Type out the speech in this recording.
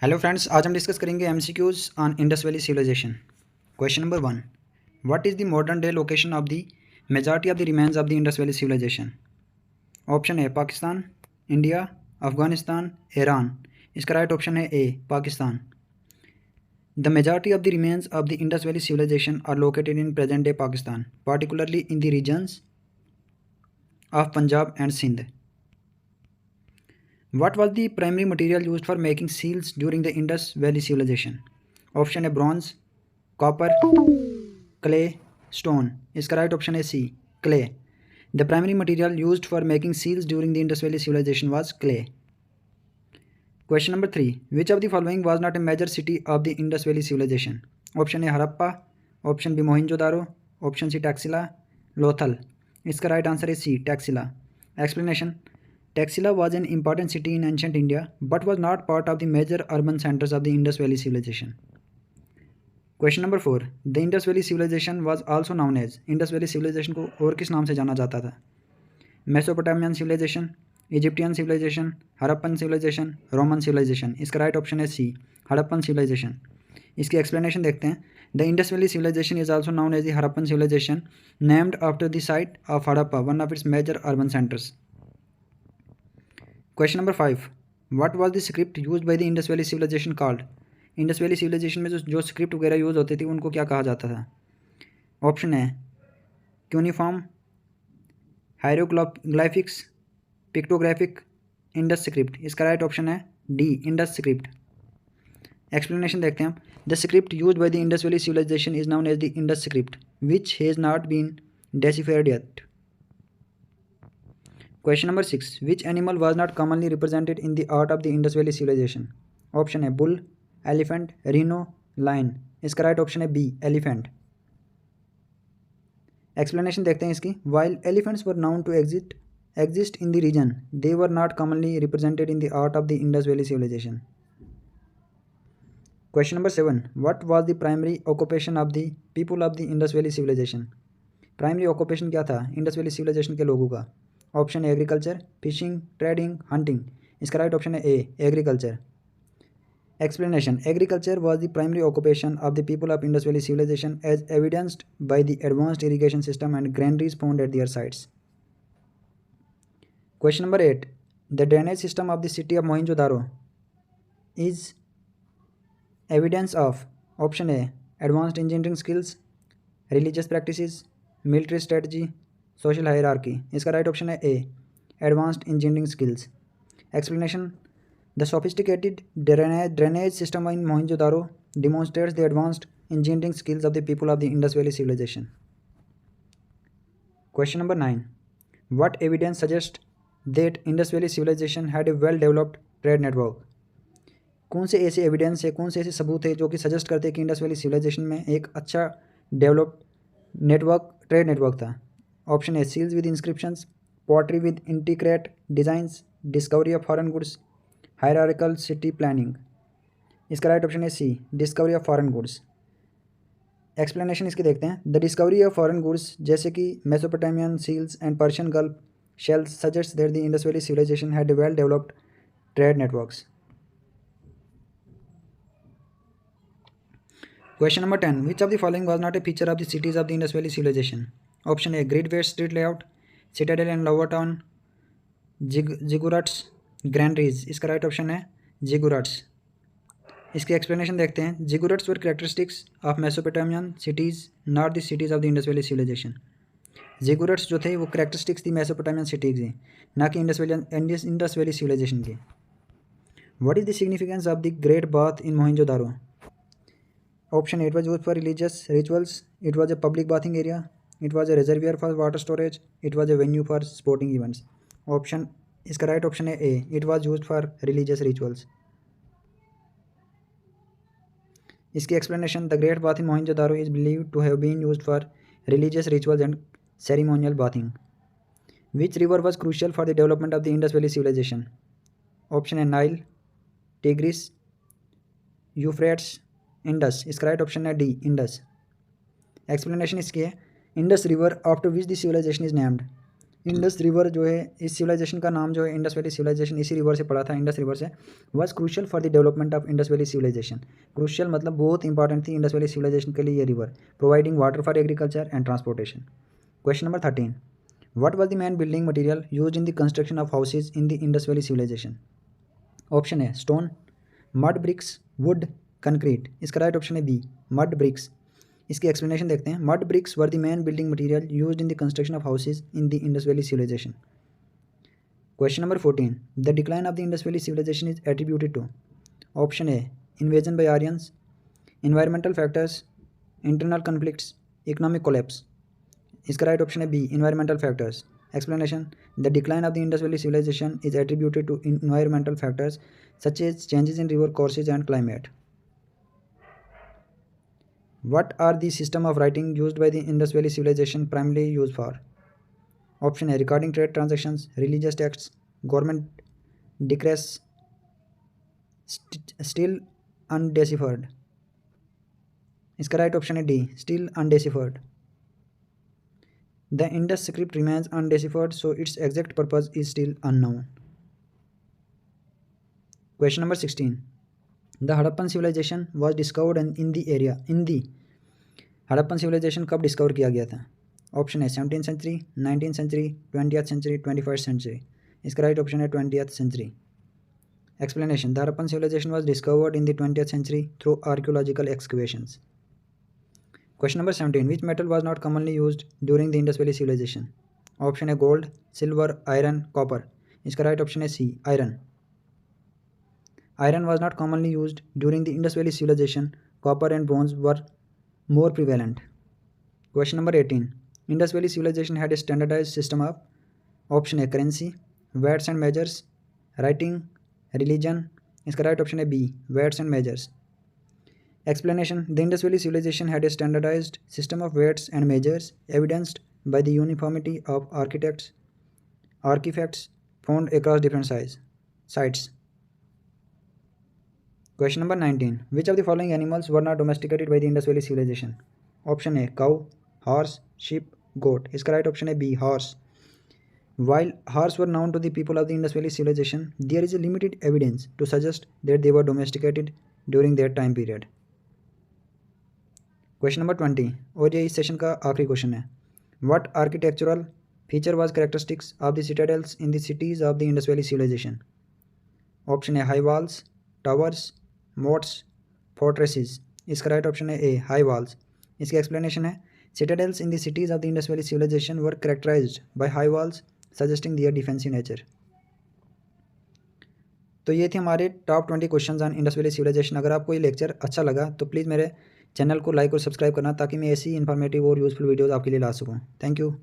Hello friends, आज हम discuss करेंगे MCQs on Indus valley civilization. Question number 1, what is the modern day location of the majority of the remains of the Indus valley civilization? Option है Pakistan, India, Afghanistan, Iran. इसका right option है A, Pakistan. The majority of the remains of the Indus valley civilization are located in present day Pakistan, particularly in the regions of Punjab and Sindh. What was the primary material used for making seals during the Indus Valley civilization? Option है bronze, copper, clay, stone. इसका right option है C, clay. The primary material used for making seals during the Indus valley civilization was clay. Question number 3, which of the following was not a major city of the Indus valley civilization? Option है Harappa, option B Mohenjodaro, option C Taxila, Lothal. इसका right answer है C, Taxila. Explanation: Taxila was an important city in ancient India but was not part of the major urban centers of the Indus Valley civilization. Question number 4. The Indus Valley civilization was also known as Indus Valley civilization को और किस नाम से जाना जाता था? Mesopotamian civilization, Egyptian civilization, Harappan civilization, Roman civilization. इसका right option है सी, हड़प्पन सिविलाइजेशन। इसकी एक्सप्लेनेशन देखते हैं। The Indus valley civilization is also known as the Harappan civilization, named after the site of Harappa, one of its major urban centres. Question number 5, what was the script used by the Indus valley civilization called? Indus valley civilization में जो script वगैरह use होती थी उनको क्या कहा जाता था? ऑप्शन है cuneiform, hieroglyphics, pictographic, Indus script. इसका राइट ऑप्शन है डी, इंडस स्क्रिप्ट। एक्सप्लेनेशन देखते हैं हम। The script used by the Indus valley civilization is known as the Indus script which has not been deciphered yet. Question number 6, which animal was not commonly represented in the art of the Indus Valley civilization? Option है bull, elephant, rhino, lion. इसका right option है B, elephant. Explanation देखते हैं इसकी। While elephants were known to exist in the region, they were not commonly represented in the art of the Indus valley civilization. Question number 7, what was the primary occupation of the people of the Indus valley civilization? Primary occupation क्या था Indus valley civilisation के लोगों का? Option है agriculture, fishing, trading, hunting. इसका right option है A, agriculture. Explanation: agriculture was the primary occupation of the people of Indus valley civilization as evidenced by the advanced irrigation system and granaries found at their sites. Question number 8, the drainage system of the city of Mohenjodaro is evidence of. Option है advanced engineering skills, religious practices, military strategy, social hierarchy. इसका right option है ए, advanced engineering skills. Explanation: the sophisticated drainage system in Mohenjodaro demonstrates the advanced engineering skills of the people of the Indus valley civilization. Question number 9, what evidence suggest that Indus valley civilization had a well developed trade network? कौन से ऐसे evidence है, कौन से ऐसे सबूत है जो कि सजेस्ट करते हैं कि इंडस वैली सिविलाइजेशन में एक अच्छा डेवलप्ड नेटवर्क, ट्रेड नेटवर्क था? ऑप्शन है seals with inscriptions, pottery with integrate designs, discovery of foreign goods, hierarchical city planning. इसका राइट ऑप्शन है C, discovery of foreign goods. Explanation इसकी देखते हैं। The discovery of foreign goods जैसे कि Mesopotamian seals and Persian Gulf shells suggest that the Indus valley civilization had well developed trade networks. Question number 10, which of the following was not a feature of the cities of the Indus valley civilization? Option है grid west street layout, citadel and lower town, ziggurats, granaries. इसका right option है ziggurats. इसकी explanation देखते हैं। Ziggurats were characteristics of Mesopotamian cities, not the cities of the Indus valley civilization. Ziggurats जो थे वो characteristics थी मेसोपोटामियन सिटीज़ की, ना कि इंडस वैली सिविलाइजेशन की। What is the significance of the great bath in Mohenjodaro? Option A, it was use for religious rituals, it was a public bathing area, it was a reservoir for water storage, it was a venue for sporting events. Option, इसका right option है A, it was use for religious rituals. इसकी explanation: the great bath in Mohenjodaro is believed to have been used for religious rituals and ceremonial bathing. Which river was crucial for the development of the Indus valley civilization? Option है Nile, Tigris, Euphrates, Indus. इसका right option है D, Indus. Explanation इसकी है। Indus River after which the civilization is named Indus River जो है, इस civilization का नाम जो है इंडस वैली सिविलाइजेशन इसी रिवर से पड़ा था, इंडस रिवर से। Was crucial for the development of Indus valley civilization. Crucial मतलब बहुत इंपॉर्टेंट थी इंडस वैली सिविलाइजेशन के लिए ये river, providing water for agriculture and transportation. Question number 13, what was the main building material used in the construction of houses in the Indus valley civilization. Option है stone, mud bricks, wood, concrete. इसका right option है B, mud bricks. इसकी explanation देखते हैं। Mud bricks were the main building material used in the construction of houses in the Indus valley civilization. Question number 14, the decline of the Indus valley civilization is attributed to. Option A invasion by Aryans, environmental factors, internal conflicts, economic collapse. इसका right option है B, environmental factors. Explanation, the decline of the Indus valley civilization is attributed to environmental factors such as changes in river courses and climate. What are the system of writing used by the Indus Valley civilization primarily used for? Option A, recording trade transactions, religious texts, government decrees, still undeciphered. इसका right option है D, still undeciphered. The Indus script remains undeciphered, so its exact purpose is still unknown. Question number 16. The Harappan civilization was discovered in the area. Harappan civilization कब discover किया गया था? Option है 17th century, 19th century, 20th century, 21st century. इसका right option है 20th century. Explanation, the Harappan civilization was discovered in the 20th century through archaeological excavations. Question number 17, which metal was not commonly used during the Indus valley civilization. Option है gold, silver, iron, copper. इसका right option है C, iron. Iron was not commonly used during the Indus valley civilization, copper and bronze were more prevalent. Question number 18, Indus Valley civilization had a standardized system of, option A currency, weights and measures, writing, religion. इसका right option है B, weights and measures. Explanation, the Indus Valley civilization had a standardized system of weights and measures evidenced by the uniformity of artifacts found across different sites. Question number 19, which of the following animals were not domesticated by the Indus Valley civilization? Option A, cow, horse, sheep, goat. इसका right option है B, horse. While horse were known to the people of the Indus Valley civilization, there is a limited evidence to suggest that they were domesticated during their time period. Question number 20, और ये इस session का आखिरी question है। What architectural feature was characteristics of the citadels in the cities of the Indus Valley civilization? Option A, high walls, towers, moats, fortresses. इसका right option है A, high walls. इसकी explanation है, citadels in the cities of the Indus valley civilisation were characterised by high walls suggesting their defensive nature. तो ये थे हमारे top 20 questions on Indus valley civilisation. अगर आपको ये लेक्चर अच्छा लगा तो प्लीज़ मेरे चैनल को लाइक और सब्सक्राइब करना, ताकि मैं ऐसी इन्फॉर्मेटिव और यूजफुल वीडियोज़ आपके लिए ला सकूँ। Thank you.